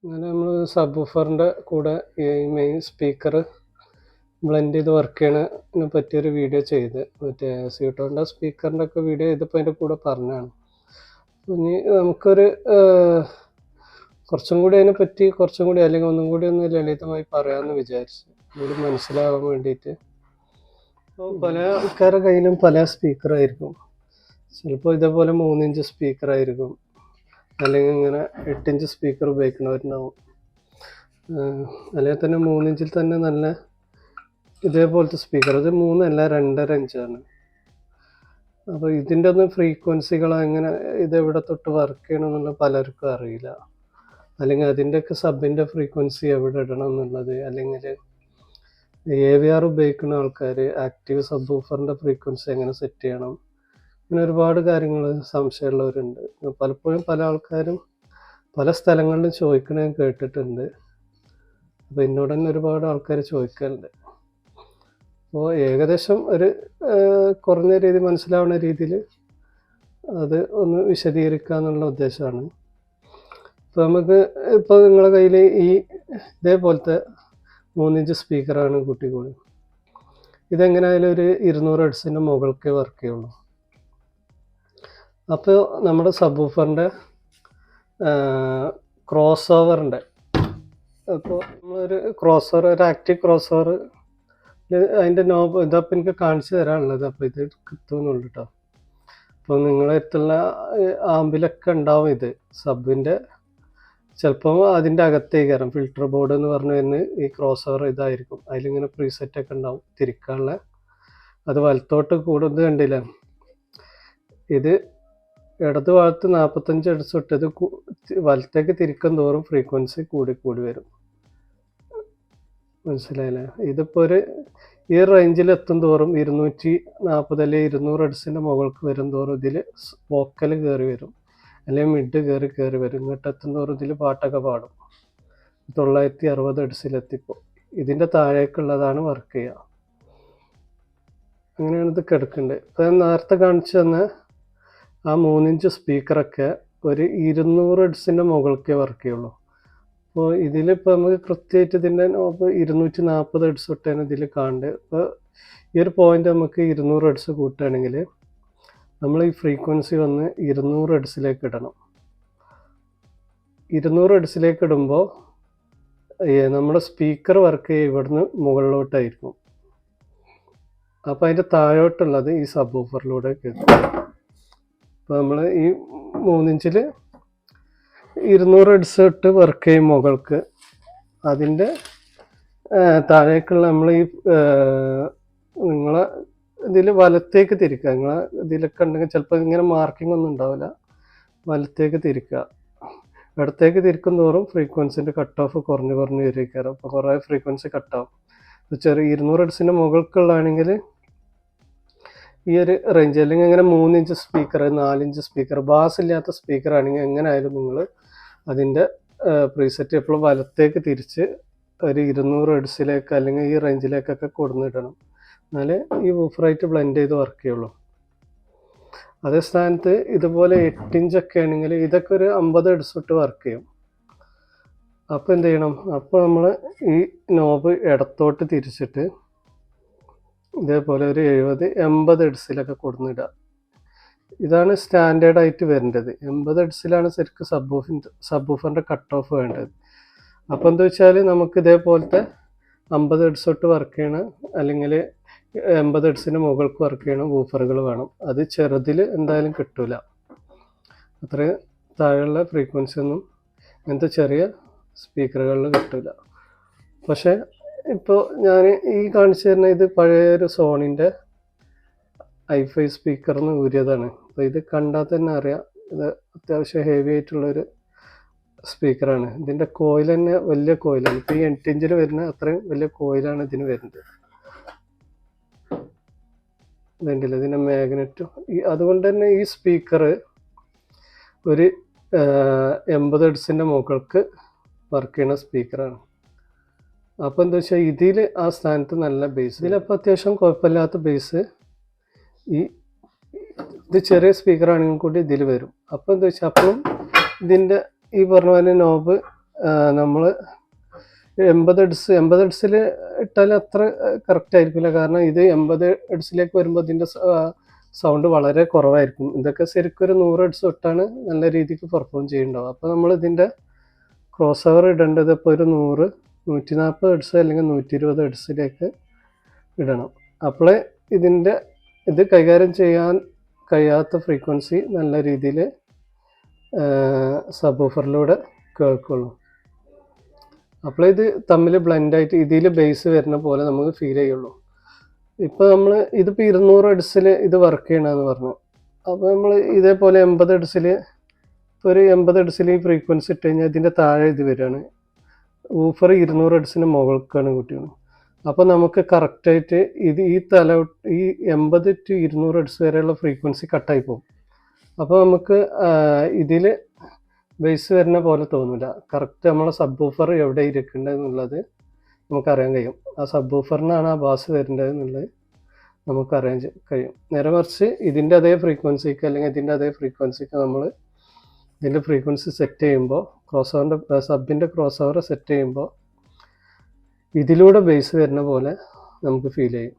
അങ്ങനെ നമ്മൾ സബ് വൂഫറിൻ്റെ കൂടെ ഈ മെയിൻ സ്പീക്കർ ബ്ലെൻഡ് ചെയ്ത് വർക്ക് ചെയ്യണതിനെ പറ്റിയൊരു വീഡിയോ ചെയ്ത് മറ്റേ സ്യൂട്ടോൻ്റെ സ്പീക്കറിൻ്റെ ഒക്കെ വീഡിയോ ചെയ്തപ്പോൾ അതിൻ്റെ കൂടെ പറഞ്ഞാണ്. ഇനി നമുക്കൊരു കുറച്ചും കൂടി അതിനെപ്പറ്റി കുറച്ചും കൂടി അല്ലെങ്കിൽ ഒന്നും കൂടി ഒന്ന് ലളിതമായി പറയാമെന്ന് വിചാരിച്ചു, കൂടി മനസ്സിലാവാൻ വേണ്ടിയിട്ട്. അപ്പോൾ പല ആൾക്കാരുടെ കയ്യിലും പല സ്പീക്കറായിരിക്കും. ചിലപ്പോൾ ഇതേപോലെ 3 ഇഞ്ച് സ്പീക്കറായിരിക്കും, അല്ലെങ്കിൽ ഇങ്ങനെ 8 ഇഞ്ച് സ്പീക്കർ ഉപയോഗിക്കുന്നവരുണ്ടാവും. അല്ലെങ്കിൽ തന്നെ 3 ഇഞ്ചിൽ തന്നെ നല്ല ഇതേപോലത്തെ സ്പീക്കർ, അത് 3 അല്ല 2.5 ഇഞ്ചാണ്. അപ്പോൾ ഇതിൻ്റെ ഒന്നും ഫ്രീക്വൻസികൾ എങ്ങനെ ഇതെവിടെ തൊട്ട് വർക്ക് ചെയ്യണം എന്നുള്ളത് പലർക്കും അറിയില്ല. അല്ലെങ്കിൽ അതിൻ്റെയൊക്കെ സബിൻ്റെ ഫ്രീക്വൻസി എവിടെ ഇടണം എന്നുള്ളത്, അല്ലെങ്കിൽ AVR ഉപയോഗിക്കുന്ന ആൾക്കാർ ആക്റ്റീവ് സബ് വൂഫറിൻ്റെ ഫ്രീക്വൻസി എങ്ങനെ സെറ്റ് ചെയ്യണം, അങ്ങനെ ഒരുപാട് കാര്യങ്ങൾ സംശയമുള്ളവരുണ്ട്. പലപ്പോഴും പല ആൾക്കാരും പല സ്ഥലങ്ങളിലും ചോദിക്കണ ഞാൻ കേട്ടിട്ടുണ്ട്. അപ്പോൾ എന്നോട് തന്നെ ഒരുപാട് ആൾക്കാർ ചോദിക്കലുണ്ട്. അപ്പോൾ ഏകദേശം ഒരു കുറഞ്ഞ രീതി മനസ്സിലാവുന്ന രീതിയിൽ അത് ഒന്ന് വിശദീകരിക്കുക എന്നുള്ള ഉദ്ദേശമാണ്. ഇപ്പോൾ നമുക്ക് ഇപ്പോൾ നിങ്ങളുടെ കയ്യിൽ ഈ ഇതേപോലത്തെ 3 ഇഞ്ച് സ്പീക്കറാണ് കൂട്ടിക്കോളി. ഇതെങ്ങനെയായാലും ഒരു 200 ഹെർട്സിൻ്റെ മുകൾക്കേ വർക്ക് ചെയ്യുള്ളൂ. അപ്പോൾ നമ്മുടെ സബ് വൂഫറിൻ്റെ ക്രോസ് ഓവറിൻ്റെ, അപ്പോൾ നമ്മളൊരു ക്രോസ് ഓവർ, ഒരു ആക്റ്റീവ് ക്രോസ് ഓവർ, അതിൻ്റെ നോബ് ഇതപ്പോൾ എനിക്ക് കാണിച്ചു തരാനുള്ളത്. അപ്പോൾ ഇത് കിട്ടുന്നുള്ളൂ കേട്ടോ. അപ്പോൾ നിങ്ങളുടെ അടുത്തുള്ള ആമ്പിലൊക്കെ ഉണ്ടാവും ഇത് സബിൻ്റെ. ചിലപ്പോൾ അതിൻ്റെ അകത്തേക്ക് കയറാം, ഫിൽറ്റർ ബോർഡ് എന്ന് പറഞ്ഞു വരുന്നത് ഈ ക്രോസ് ഓവർ ഇതായിരിക്കും. അതിലിങ്ങനെ പ്രീസെറ്റൊക്കെ ഉണ്ടാവും തിരിക്കാനുള്ള. അത് വലത്തോട്ട് കൂടുന്നത് കണ്ടില്ല, ഇത് ഇടത് ഭാഗത്ത് 45 ഹെർട്സ് തൊട്ട് ഇത് വലത്തേക്ക് തിരിക്കും തോറും ഫ്രീക്വൻസി കൂടി വരും. മനസ്സിലായില്ലേ? ഇതിപ്പോൾ ഒരു ഈ റേഞ്ചിൽ എത്തും തോറും 240 അല്ലെങ്കിൽ 200 ഹെർട്സിൻ്റെ മുകൾക്ക് വരും തോറും ഇതിൽ വോക്കൽ കയറി വരും, അല്ലെങ്കിൽ മിഡ് കയറി വരും. ഇങ്ങോട്ട് എത്തും തോറും ഇതിൽ പാട്ടൊക്കെ പാടും. 960 ഹെർട്സിലെത്തിപ്പോൾ ഇതിൻ്റെ താഴേക്കുള്ളതാണ് വർക്ക് ചെയ്യുക. അങ്ങനെയാണ് ഇത് കിടക്കേണ്ടത്. ഇപ്പോൾ ഞാൻ നേരത്തെ കാണിച്ചു തന്ന ആ 3 ഇഞ്ച് സ്പീക്കറൊക്കെ ഒരു 200 ഹെർട്സിൻ്റെ മുകൾക്കേ വർക്ക് ചെയ്യുള്ളൂ. അപ്പോൾ ഇതിലിപ്പോൾ നമുക്ക് കൃത്യമായിട്ട് ഇതിൻ്റെ 240 ഹെർട്സ് തൊട്ടാണ് ഇതിൽ കാണേണ്ടത്. ഇപ്പോൾ ഈ ഒരു പോയിൻ്റ് നമുക്ക് 200 ഹെർട്സ് കൂട്ടുകയാണെങ്കിൽ നമ്മൾ ഈ ഫ്രീക്വൻസി വന്ന് 200 ഹെർട്സിലേക്ക് ഇടണം. 200 ഹെർട്സിലേക്ക് ഇടുമ്പോൾ നമ്മുടെ സ്പീക്കർ വർക്ക് ചെയ്യുക ഇവിടുന്ന് മുകളിലോട്ടായിരിക്കും. അപ്പോൾ അതിൻ്റെ താഴോട്ടുള്ളത് ഈ സബ് വൂഫറിലൂടെ കേൾക്കും. അപ്പോൾ നമ്മൾ ഈ 3 ഇഞ്ചിൽ 200 ഹെർട്സ് ഇട്ട് വർക്ക് ചെയ്യും മുകൾക്ക്. അതിൻ്റെ താഴേക്കുള്ള നമ്മൾ ഈ നിങ്ങളെ ഇതിൽ വലത്തേക്ക് തിരിക്കുക. നിങ്ങളെ ഇതിലൊക്കെ ഉണ്ടെങ്കിൽ ചിലപ്പോൾ ഇങ്ങനെ മാർക്കിംഗ് ഒന്നും ഉണ്ടാവില്ല. വലത്തേക്ക് തിരിക്കുക. ഇടത്തേക്ക് തിരിക്കും തോറും ഫ്രീക്വൻസിൻ്റെ കട്ട് ഓഫ് കുറഞ്ഞ് വരികയാണ്. അപ്പോൾ കുറേ ഫ്രീക്വൻസി കട്ടാവും. ഇപ്പോൾ ചെറിയ 200 ഹെർട്സിൻ്റെ മുകൾക്കുള്ളതാണെങ്കിൽ ഈ ഒരു റേഞ്ച്, അല്ലെങ്കിൽ അങ്ങനെ 3 inch speaker, 4 inch speaker, bass ഇല്ലാത്ത സ്പീക്കർ ആണെങ്കിൽ എങ്ങനെയായാലും നിങ്ങൾ അതിൻ്റെ പ്രീസെറ്റ് എപ്പോഴും വലത്തേക്ക് തിരിച്ച് ഒരു 200 ഹെർട്സിലേക്ക് അല്ലെങ്കിൽ ഈ റേഞ്ചിലേക്കൊക്കെ കൊടുന്നിടണം. എന്നാലേ ഈ വൂഫറായിട്ട് ബ്ലെൻഡ് ചെയ്ത് വർക്ക് ചെയ്യുള്ളൂ. അതേ സ്ഥാനത്ത് ഇതുപോലെ 8 ഇഞ്ചൊക്കെ ആണെങ്കിൽ ഇതൊക്കെ ഒരു 50 ഹെർട്സ് തൊട്ട് വർക്ക് ചെയ്യും. അപ്പോൾ എന്ത് ചെയ്യണം? അപ്പോൾ നമ്മൾ ഈ നോബ് ഇടത്തോട്ട് തിരിച്ചിട്ട് ഇതേപോലെ ഒരു 70-80 ഹെർട്സിലൊക്കെ കൊടുന്നിടുക. ഇതാണ് സ്റ്റാൻഡേർഡായിട്ട് വരേണ്ടത്. 80 ഹെർട്സിലാണ് ശരിക്കും സബ് വൂഫറിൻ്റെ കട്ട് ഓഫ് വേണ്ടത്. അപ്പോൾ എന്താ വെച്ചാൽ നമുക്ക് ഇതേപോലത്തെ 50 ഹെർട്സ് തൊട്ട് വർക്ക് ചെയ്യണം, അല്ലെങ്കിൽ 80 ഹെർട്സിന് മുകൾക്ക് വർക്ക് ചെയ്യണം വൂഫറുകൾ വേണം. അത് ചെറുതിൽ എന്തായാലും കിട്ടില്ല. അത്രയും താഴെയുള്ള ഫ്രീക്വൻസി ഒന്നും ഇങ്ങനത്തെ ചെറിയ സ്പീക്കറുകളിൽ കിട്ടില്ല. പക്ഷേ ഇപ്പോൾ ഞാൻ ഈ കാണിച്ചു തരുന്ന ഇത് പഴയൊരു സോണിൻ്റെ i5 സ്പീക്കറിന് ഊരിയതാണ്. അപ്പോൾ ഇത് കണ്ടാൽ തന്നെ അറിയാം, ഇത് അത്യാവശ്യം ഹെവി ആയിട്ടുള്ളൊരു സ്പീക്കറാണ്. ഇതിൻ്റെ കോയിൽ തന്നെ വലിയ കോയിലാണ്. ഇപ്പോൾ ഈ 8 ഇഞ്ചിൽ വരുന്ന അത്രയും വലിയ കോയിലാണ് ഇതിന് വരുന്നത്. ഇതുണ്ടല്ലോ ഇതിൻ്റെ മാഗ്നറ്റും. അതുകൊണ്ട് തന്നെ ഈ സ്പീക്കർ ഒരു 80 ഹെർട്സിൻ്റെ മുകൾക്ക് വർക്ക് ചെയ്യുന്ന സ്പീക്കറാണ്. അപ്പോൾ എന്താ വെച്ചാൽ ഇതിൽ ആ സ്ഥാനത്ത് നല്ല ബേസ്, ഇതിലപ്പോൾ അത്യാവശ്യം കുഴപ്പമില്ലാത്ത ബേസ് ഇത് ചെറിയ സ്പീക്കറാണെങ്കിൽ കൂടി ഇതിൽ വരും. അപ്പോൾ എന്താ വെച്ചാൽ അപ്പോഴും ഇതിൻ്റെ ഈ പറഞ്ഞ പോലെ നോബ് നമ്മൾ 80 ഹെർട്സിൽ ഇട്ടാൽ അത്ര കറക്റ്റ് ആയിരിക്കില്ല. കാരണം ഇത് 80 ഹെർട്സിലേക്ക് വരുമ്പോൾ ഇതിൻ്റെ സൗണ്ട് വളരെ കുറവായിരിക്കും. ഇതൊക്കെ ശരിക്കും ഒരു 100 ഹെർട്സ് തൊട്ടാണ് നല്ല രീതിക്ക് പെർഫോം ചെയ്യുന്നുണ്ടാവും. അപ്പോൾ നമ്മൾ ഇതിൻ്റെ ക്രോസ് ഓവർ ഇടേണ്ടത് ഇപ്പോൾ ഒരു 100, 140 ഹെർട്സ് അല്ലെങ്കിൽ 120 ഹെർട്സിലേക്ക് ഇടണം. അപ്പോഴേ ഇത് കൈകാര്യം ചെയ്യാൻ കഴിയാത്ത ഫ്രീക്വൻസി നല്ല രീതിയിൽ സബ് വൂഫറിലൂടെ കേൾക്കുള്ളൂ. അപ്പോൾ ഇത് തമ്മിൽ ബ്ലെൻഡായിട്ട് ഇതിൽ ബേസ് വരുന്ന പോലെ നമുക്ക് ഫീൽ ചെയ്യുള്ളൂ. ഇപ്പോൾ നമ്മൾ ഇതിപ്പോൾ 200 ഹെർട്സിൽ ഇത് വർക്ക് ചെയ്യണമെന്ന് പറഞ്ഞു. അപ്പോൾ നമ്മൾ ഇതേപോലെ 80 ഹെർട്സിൽ ഇപ്പോൾ ഒരു 80 ഹെർട്സിൽ ഈ ഫ്രീക്വൻസി ഇട്ട് കഴിഞ്ഞാൽ ഇതിൻ്റെ താഴെ ഇത് വരികയാണ്. വൂഫർ 200 ഹെർട്സിന് മുകൾക്കാണ് കൂട്ടിയാണ്. അപ്പോൾ നമുക്ക് കറക്റ്റായിട്ട് ഇത് ഈ 80 to 200 ഹെർട്സ് വരെയുള്ള ഫ്രീക്വൻസി കട്ടായി പോകും. അപ്പോൾ നമുക്ക് ഇതിൽ ബേസ് വരുന്ന പോലെ തോന്നില്ല. കറക്റ്റ് നമ്മളെ സബ് വൂഫർ എവിടെ ഇരിക്കേണ്ടത് എന്നുള്ളത് നമുക്കറിയാൻ കഴിയും. ആ സബ് വൂഫറിനാണ് ആ ബാസ് വരേണ്ടത് എന്നുള്ളത് നമുക്കറിയാൻ കഴിയും. നേരെ മറിച്ച് ഇതിൻ്റെ അതേ ഫ്രീക്വൻസിക്ക് അല്ലെങ്കിൽ ഇതിൻ്റെ അതേ ഫ്രീക്വൻസിക്ക് നമ്മൾ ഇതിൻ്റെ ഫ്രീക്വൻസി സെറ്റ് ചെയ്യുമ്പോൾ സബിൻ്റെ ക്രോസ് ഓവർ സെറ്റ് ചെയ്യുമ്പോൾ ഇതിലൂടെ ബേസ് വരുന്ന പോലെ നമുക്ക് ഫീൽ ചെയ്യും.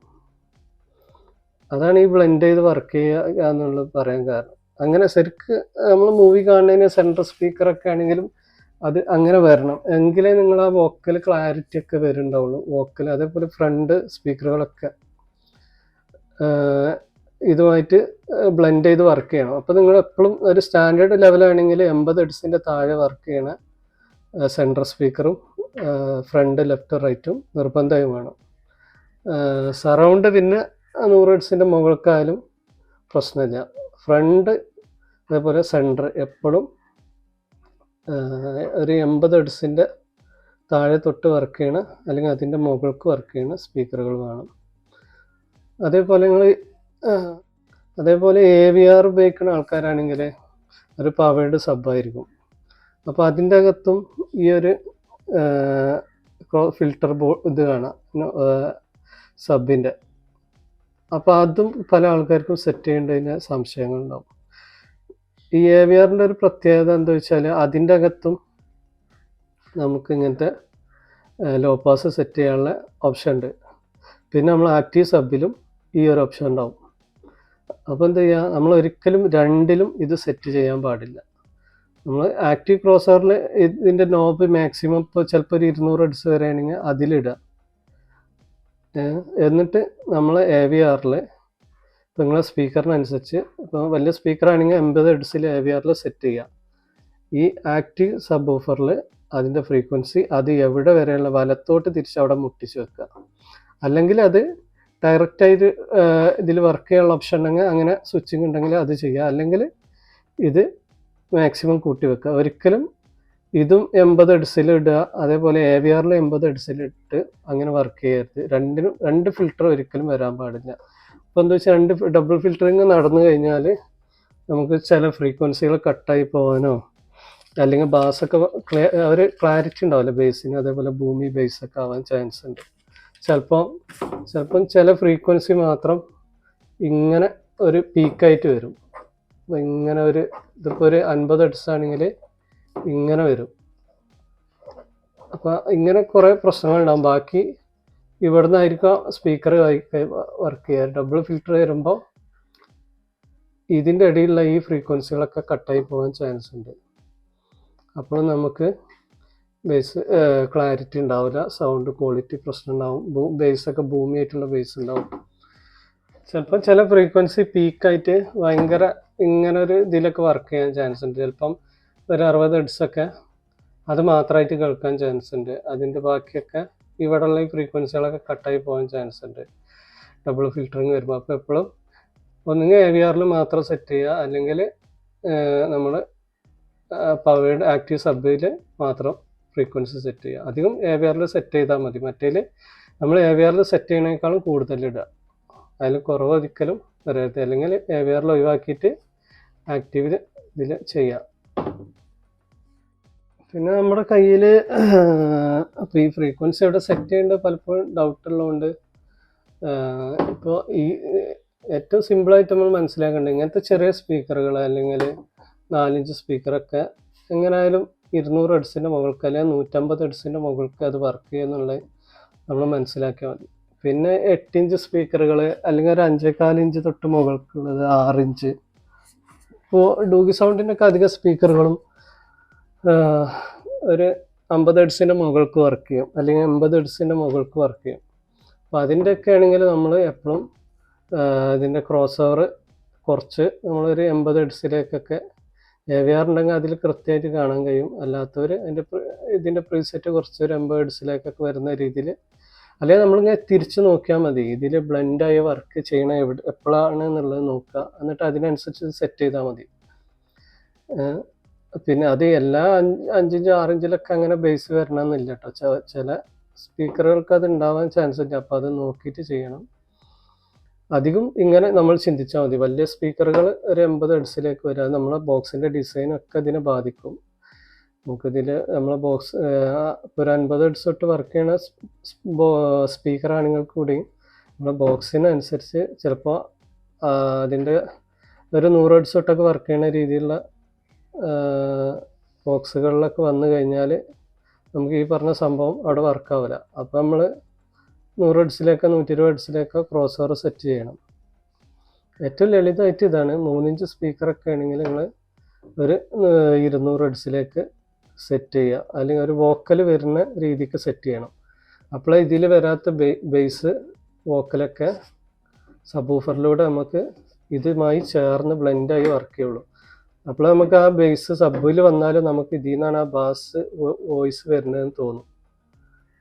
അതാണ് ഈ ബ്ലെൻഡ് ചെയ്ത് വർക്ക് ചെയ്യുക എന്നുള്ളത് പറയാൻ കാരണം. അങ്ങനെ ശരിക്ക് നമ്മൾ മൂവി കാണുന്നതിന് സെൻട്രൽ സ്പീക്കറൊക്കെ ആണെങ്കിലും അത് അങ്ങനെ വരണം, എങ്കിലേ നിങ്ങൾ ആ വോക്കൽ ക്ലാരിറ്റി ഒക്കെ വരുന്നുണ്ടാവുള്ളൂ. വോക്കൽ അതേപോലെ ഫ്രണ്ട് സ്പീക്കറുകളൊക്കെ ഇതുമായിട്ട് ബ്ലെൻഡ് ചെയ്ത് വർക്ക് ചെയ്യണം. അപ്പോൾ നിങ്ങൾ എപ്പോഴും ഒരു സ്റ്റാൻഡേർഡ് ലെവലാണെങ്കിൽ 80 ഹെർട്സിൻ്റെ താഴെ വർക്ക് ചെയ്യണ സെൻട്രൽ സ്പീക്കറും ഫ്രണ്ട് ലെഫ്റ്റ് റൈറ്റും നിർബന്ധമായും വേണം. സറൗണ്ട് പിന്നെ 100 ഹെർട്സിൻ്റെ മുകൾക്കായാലും പ്രശ്നമില്ല. ഫ്രണ്ട് അതേപോലെ സെൻറ്റർ എപ്പോഴും ഒരു 80 ഹെർട്സിൻ്റെ താഴെ തൊട്ട് വർക്ക് ചെയ്യണ അല്ലെങ്കിൽ അതിൻ്റെ മുകൾക്ക് വർക്ക് ചെയ്യണ സ്പീക്കറുകൾ വേണം. അതേപോലെ AVR ഉപയോഗിക്കുന്ന ആൾക്കാരാണെങ്കിൽ ഒരു പവേർഡ് സബ്ബായിരിക്കും. അപ്പോൾ അതിൻ്റെ അകത്തും ഈ ഒരു ഫിൽട്ടർ ഇത് കാണാം സബിൻ്റെ. അപ്പോൾ അതും പല ആൾക്കാർക്കും സെറ്റ് ചെയ്യേണ്ടതിന് സംശയങ്ങളുണ്ടാവും. ഈ AVRൻ്റെ ഒരു പ്രത്യേകത എന്താ വെച്ചാൽ അതിൻ്റെ അകത്തും നമുക്ക് ഇങ്ങനത്തെ ലോ പാസ് സെറ്റ് ചെയ്യാനുള്ള ഓപ്ഷൻ ഉണ്ട്. പിന്നെ നമ്മൾ ആക്റ്റീവ് സബിലും ഈ ഒരു ഓപ്ഷൻ ഉണ്ടാവും. അപ്പോൾ എന്താ ചെയ്യുക, നമ്മൾ ഒരിക്കലും രണ്ടിലും ഇത് സെറ്റ് ചെയ്യാൻ പാടില്ല. നമ്മൾ ആക്റ്റീവ് ക്രോസ് ഓവറിൽ ഇതിൻ്റെ നോബ് മാക്സിമം ഇപ്പോൾ ചിലപ്പോൾ ഒരു 200 ഹെർട്സ് വരെ ആണെങ്കിൽ അതിലിടുക. എന്നിട്ട് നമ്മൾ AVRൽ ഇപ്പോൾ നിങ്ങളെ സ്പീക്കറിനനുസരിച്ച് ഇപ്പോൾ വലിയ സ്പീക്കറാണെങ്കിൽ 80 ഹെർട്സിൽ AVRൽ സെറ്റ് ചെയ്യുക. ഈ ആക്റ്റീവ് സബ് വൂഫറിൽ അതിൻ്റെ ഫ്രീക്വൻസി അത് എവിടെ വരെയുള്ള വലത്തോട്ട് തിരിച്ച് അവിടെ മുട്ടിച്ച് വെക്കുക. അല്ലെങ്കിൽ അത് ഡയറക്റ്റായിട്ട് ഇതിൽ വർക്ക് ചെയ്യാനുള്ള ഓപ്ഷൻ ഉണ്ടെങ്കിൽ അങ്ങനെ സ്വിച്ചിങ് ഉണ്ടെങ്കിൽ അത് ചെയ്യുക. അല്ലെങ്കിൽ ഇത് മാക്സിമം കൂട്ടി വെക്കുക. ഒരിക്കലും ഇതും 80 ഹെർട്സിൽ ഇടുക, അതേപോലെ AVRൽ 80 ഹെർട്സിൽ ഇട്ട് അങ്ങനെ വർക്ക് ചെയ്യരുത്. രണ്ട് ഫിൽറ്റർ ഒരിക്കലും വരാൻ പാടില്ല. അപ്പോൾ എന്താ വെച്ചാൽ ഡബിൾ ഫിൽറ്ററിങ് നടന്നു കഴിഞ്ഞാൽ നമുക്ക് ചില ഫ്രീക്വൻസികൾ കട്ടായി പോകാനോ അല്ലെങ്കിൽ ബാസൊക്കെ ഒരു ക്ലാരിറ്റി ഉണ്ടാവില്ല ബേസിന്, അതേപോലെ ഭൂമി ബേസൊക്കെ ആവാൻ ചാൻസ് ഉണ്ട്. ചിലപ്പം ചില ഫ്രീക്വൻസി മാത്രം ഇങ്ങനെ ഒരു പീക്കായിട്ട് വരും. അപ്പോൾ ഇങ്ങനെ ഇതിപ്പോൾ ഒരു 50 ഹെർട്സ് ആണെങ്കിൽ ഇങ്ങനെ വരും. അപ്പോൾ ഇങ്ങനെ കുറേ പ്രശ്നങ്ങളുണ്ടാകും. ബാക്കി ഇവിടെ നിന്നായിരിക്കും സ്പീക്കർ വർക്ക് ചെയ്യുക. ഡബിൾ ഫിൽറ്റർ വരുമ്പോൾ ഇതിൻ്റെ ഇടയിലുള്ള ഈ ഫ്രീക്വൻസികളൊക്കെ കട്ടായി പോകാൻ ചാൻസ് ഉണ്ട്. അപ്പോൾ നമുക്ക് ബേസ് ക്ലാരിറ്റി ഉണ്ടാവില്ല, സൗണ്ട് ക്വാളിറ്റി പ്രശ്നം ഉണ്ടാവും, ബേസൊക്കെ ഭൂമിയായിട്ടുള്ള ബേസ് ഉണ്ടാവും. ചിലപ്പം ചില ഫ്രീക്വൻസി പീക്കായിട്ട് ഭയങ്കര ഇങ്ങനെ ഒരു ഇതിലൊക്കെ വർക്ക് ചെയ്യാൻ ചാൻസ് ഉണ്ട്. ചിലപ്പം ഒരു 60 ഹെർട്സൊക്കെ അത് മാത്രമായിട്ട് കേൾക്കാൻ ചാൻസ് ഉണ്ട്. അതിൻ്റെ ബാക്കിയൊക്കെ ഇവിടെയുള്ള ഈ ഫ്രീക്വൻസികളൊക്കെ കട്ടായി പോകാൻ ചാൻസ് ഉണ്ട് ഡബിൾ ഫിൽറ്ററിങ് വരുമ്പോൾ. അപ്പോൾ എപ്പോഴും ഒന്നുകിൽ AVRൽ മാത്രം സെറ്റ് ചെയ്യുക, അല്ലെങ്കിൽ നമ്മൾ പവേർഡ് ആക്റ്റീവ് സബിൽ മാത്രം ഫ്രീക്വൻസി സെറ്റ് ചെയ്യുക. അധികം AVRൽ സെറ്റ് ചെയ്താൽ മതി. മറ്റേൽ നമ്മൾ AVRൽ സെറ്റ് ചെയ്യണേക്കാളും കൂടുതൽ ഇടുക, അതിൽ കുറവ് ഒരിക്കലും വരരുത്. അല്ലെങ്കിൽ AVRൽ ഒഴിവാക്കിയിട്ട് ആക്റ്റീവിൽ ഇതിൽ ചെയ്യാം. പിന്നെ നമ്മുടെ കയ്യിൽ അപ്പോൾ ഈ ഫ്രീക്വൻസി എവിടെ സെറ്റ് ചെയ്യേണ്ടത് പലപ്പോഴും ഡൗട്ടുള്ളതുകൊണ്ട് ഇപ്പോൾ ഈ ഏറ്റവും സിമ്പിളായിട്ട് നമ്മൾ മനസ്സിലാക്കേണ്ടത് ഇങ്ങനത്തെ ചെറിയ സ്പീക്കറുകൾ അല്ലെങ്കിൽ 4 ഇഞ്ച് സ്പീക്കറൊക്കെ എങ്ങനെയായാലും 200 ഹെർട്സിൻ്റെ മുകൾക്ക് അല്ലെങ്കിൽ 150 ഹെർട്സിൻ്റെ മുകൾക്ക് അത് വർക്ക് ചെയ്യുന്നുള്ളത് നമ്മൾ മനസ്സിലാക്കിയാൽ മതി. പിന്നെ 8 ഇഞ്ച് സ്പീക്കറുകൾ അല്ലെങ്കിൽ ഒരു 5.25 ഇഞ്ച് തൊട്ട് മുകൾക്കുള്ളത് 6 ഇഞ്ച്. ഇപ്പോൾ ഡൂഗി സൗണ്ടിൻ്റെ ഒക്കെ അധിക സ്പീക്കറുകളും ഒരു 50 ഹെർട്സിൻ്റെ മുകൾക്ക് വർക്ക് ചെയ്യും, അല്ലെങ്കിൽ 80 ഹെർട്സിൻ്റെ മുകൾക്ക് വർക്ക് ചെയ്യും. അപ്പോൾ അതിൻ്റെയൊക്കെ ആണെങ്കിൽ നമ്മൾ എപ്പോഴും ഇതിൻ്റെ ക്രോസ് ഓവർ കുറച്ച് നമ്മളൊരു 80 ഹെർട്സിലേക്കൊക്കെ AVR ഉണ്ടെങ്കിൽ അതിൽ കൃത്യമായിട്ട് കാണാൻ കഴിയും. അല്ലാത്തവർ ഇതിൻ്റെ പ്രീസെറ്റ് കുറച്ച് ഒരു 80 ഹെർട്സിലേക്കൊക്കെ വരുന്ന രീതിയിൽ, അല്ലെങ്കിൽ നമ്മളിങ്ങനെ തിരിച്ച് നോക്കിയാൽ മതി. ഇതിൽ ബ്ലെൻഡായി വർക്ക് ചെയ്യണ എപ്പോഴാണ് എന്നുള്ളത് നോക്കുക, എന്നിട്ട് അതിനനുസരിച്ച് സെറ്റ് ചെയ്താൽ മതി. പിന്നെ അത് എല്ലാ 5 ഇഞ്ച് 6 ഇഞ്ചിലൊക്കെ അങ്ങനെ ബേസ് വരണമെന്നില്ല കേട്ടോ. ചില സ്പീക്കറുകൾക്ക് അത് ഉണ്ടാവാൻ ചാൻസ് ഉണ്ട്. അപ്പോൾ അത് നോക്കിയിട്ട് ചെയ്യണം. അധികം ഇങ്ങനെ നമ്മൾ ചിന്തിച്ചാൽ മതി. വലിയ സ്പീക്കറുകൾ ഒരു 80 ഹെർട്സിലേക്ക് വരിക, നമ്മളെ ബോക്സിൻ്റെ ഡിസൈനൊക്കെ ഇതിനെ ബാധിക്കും. നമുക്കിതിൽ നമ്മളെ ബോക്സ് ഇപ്പോൾ ഒരു 50 ഹെർട്സ് തൊട്ട് വർക്ക് ചെയ്യണ സ്പീക്കർ ആണെങ്കിൽ കൂടി നമ്മളെ ബോക്സിനനുസരിച്ച് ചിലപ്പോൾ അതിൻ്റെ ഒരു 100 ഹെർട്സ് തൊട്ടൊക്കെ വർക്ക് ചെയ്യുന്ന രീതിയിലുള്ള ബോക്സുകളിലൊക്കെ വന്നു കഴിഞ്ഞാൽ നമുക്ക് ഈ പറഞ്ഞ സംഭവം അവിടെ വർക്കാവില്ല. അപ്പോൾ നമ്മൾ 100 ഹെർട്സിലേക്കോ 120 ഹെർട്സിലേക്കോ ക്രോസ് ഓവർ സെറ്റ് ചെയ്യണം. ഏറ്റവും ലളിതമായിട്ട് ഇതാണ്. 3 ഇഞ്ച് സ്പീക്കറൊക്കെ ആണെങ്കിൽ നിങ്ങൾ ഒരു 200 ഹെർട്സിലേക്ക് സെറ്റ് ചെയ്യുക, അല്ലെങ്കിൽ ഒരു വോക്കൽ വരുന്ന രീതിക്ക് സെറ്റ് ചെയ്യണം. അപ്പോൾ ഇതിൽ വരാത്ത ബേസ് വോക്കലൊക്കെ സബ്വൂഫറിലൂടെ നമുക്ക് ഇതുമായി ചേർന്ന് ബ്ലെൻഡായി വർക്ക് ചെയ്യുള്ളൂ. അപ്പോൾ നമുക്ക് ആ ബേസ് സബ്ബിൽ വന്നാലും നമുക്ക് ഇതിൽ നിന്നാണ് ആ ബാസ് വോയിസ് വരുന്നതെന്ന് തോന്നും.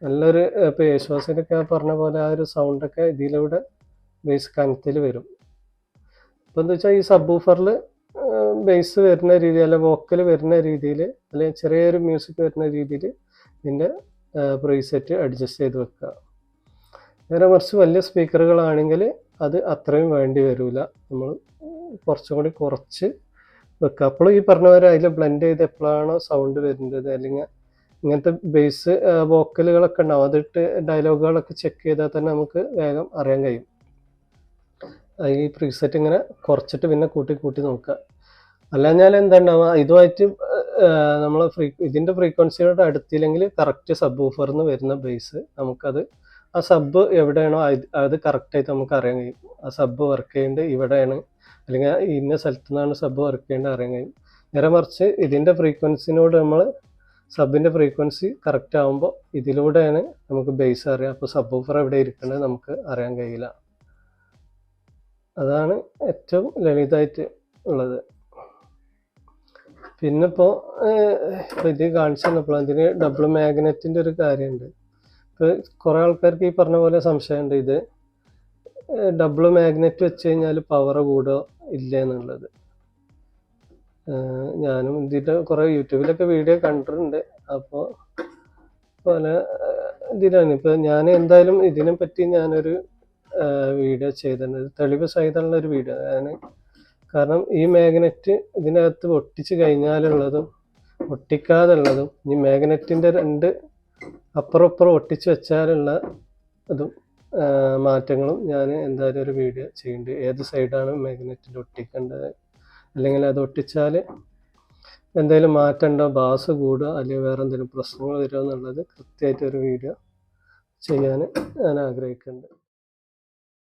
നല്ലൊരു ഇപ്പോൾ യേശുദാസിനൊക്കെ പറഞ്ഞ പോലെ ആ ഒരു സൗണ്ടൊക്കെ ഇതിലൂടെ ബേസ് കനത്തിൽ വരും. അപ്പോൾ എന്താ വെച്ചാൽ ഈ സബ്വൂഫറിൽ ബേസ് വരുന്ന രീതി, അല്ലെങ്കിൽ വോക്കൽ വരുന്ന രീതിയിൽ, അല്ലെങ്കിൽ ചെറിയൊരു മ്യൂസിക് വരുന്ന രീതിയിൽ ഇതിൻ്റെ പ്രീസെറ്റ് അഡ്ജസ്റ്റ് ചെയ്ത് വെക്കുക. നേരെ മറിച്ച് വലിയ സ്പീക്കറുകളാണെങ്കിൽ അത് അത്രയും വേണ്ടി വരില്ല. നമ്മൾ കുറച്ചും കൂടി കുറച്ച് വെക്കുക. അപ്പോൾ ഈ പറഞ്ഞ പോലെ അതിൽ ബ്ലെൻഡ് ചെയ്ത് എപ്പോഴാണോ സൗണ്ട് വരുന്നത്, അല്ലെങ്കിൽ ഇങ്ങനത്തെ ബേസ് വോക്കലുകളൊക്കെ ഉണ്ടാവും, അതിട്ട് ഡയലോഗുകളൊക്കെ ചെക്ക് ചെയ്താൽ തന്നെ നമുക്ക് വേഗം അറിയാൻ കഴിയും. ഈ പ്രീസെറ്റ് ഇങ്ങനെ കുറച്ചിട്ട് പിന്നെ കൂട്ടി നോക്കുക. അല്ലാഞ്ഞാൽ എന്താ ഉണ്ടാവുക, ഇതുമായിട്ട് നമ്മൾ ഇതിൻ്റെ ഫ്രീക്വൻസിയോട് അടുത്തില്ലെങ്കിൽ കറക്റ്റ് സബ്വൂഫറിൽ നിന്ന് വരുന്ന ബേസ് നമുക്കത് ആ സബ് എവിടെയാണോ അത് കറക്റ്റായിട്ട് നമുക്ക് അറിയാൻ കഴിയും. ആ സബ് വർക്ക് ചെയ്യേണ്ടത് ഇവിടെയാണ്, അല്ലെങ്കിൽ ഇന്ന സ്ഥലത്തു നിന്നാണ് സബ് വർക്ക് ചെയ്യേണ്ടത് അറിയാൻ കഴിയും. നേരെ മറിച്ച് ഇതിൻ്റെ ഫ്രീക്വൻസിനോട് നമ്മൾ സബിൻ്റെ ഫ്രീക്വൻസി കറക്റ്റ് ആകുമ്പോൾ ഇതിലൂടെയാണ് നമുക്ക് ബേസ് അറിയാം. അപ്പോൾ സബ്വൂഫർ എവിടെ ഇരിക്കേണ്ടത് നമുക്ക് അറിയാൻ കഴിയില്ല. അതാണ് ഏറ്റവും ലളിതമായിട്ട് ഉള്ളത്. പിന്നെ ഇപ്പോൾ ഇത് കാണിച്ചു തന്നപ്പോൾ അതിന് ഡബിൾ മാഗ്നറ്റിൻ്റെ ഒരു കാര്യമുണ്ട്. ഇപ്പോൾ കുറേ ആൾക്കാർക്ക് ഈ പറഞ്ഞ പോലെ സംശയമുണ്ട്, ഇത് ഡബിൾ മാഗ്നറ്റ് വെച്ച് കഴിഞ്ഞാൽ പവർ കൂടുകയോ ഇല്ല എന്നുള്ളത്. ഞാനും ഇതിൻ്റെ കുറേ യൂട്യൂബിലൊക്കെ വീഡിയോ കണ്ടിട്ടുണ്ട്. അപ്പോൾ പല ഇതിലാണ് ഇപ്പോൾ ഞാൻ എന്തായാലും ഇതിനെ പറ്റി ഞാനൊരു വീഡിയോ ചെയ്തിട്ടുണ്ട്, തെളിവ് സഹിതമുള്ള ഒരു വീഡിയോ. കാരണം ഈ മാഗ്നറ്റ് ഇതിനകത്ത് ഒട്ടിച്ച് കഴിഞ്ഞാലുള്ളതും ഒട്ടിക്കാതെ ഉള്ളതും, ഈ മാഗ്നറ്റിൻ്റെ രണ്ട് അപ്പുറം ഒട്ടിച്ച് വെച്ചാലുള്ള അതും മാറ്റങ്ങളും ഞാൻ എന്തായാലും ഒരു വീഡിയോ ചെയ്യുന്നുണ്ട്. ഏത് സൈഡാണ് മാഗ്നറ്റിൽ ഒട്ടിക്കേണ്ടത്, അല്ലെങ്കിൽ അത് ഒട്ടിച്ചാൽ എന്തെങ്കിലും മാറ്റം ഉണ്ടോ, ബാസ് കൂടുക അല്ലെങ്കിൽ വേറെ എന്തെങ്കിലും പ്രശ്നങ്ങൾ വരുമോ എന്നുള്ളത് കൃത്യമായിട്ടൊരു വീഡിയോ ചെയ്യാൻ ഞാൻ ആഗ്രഹിക്കുന്നുണ്ട്.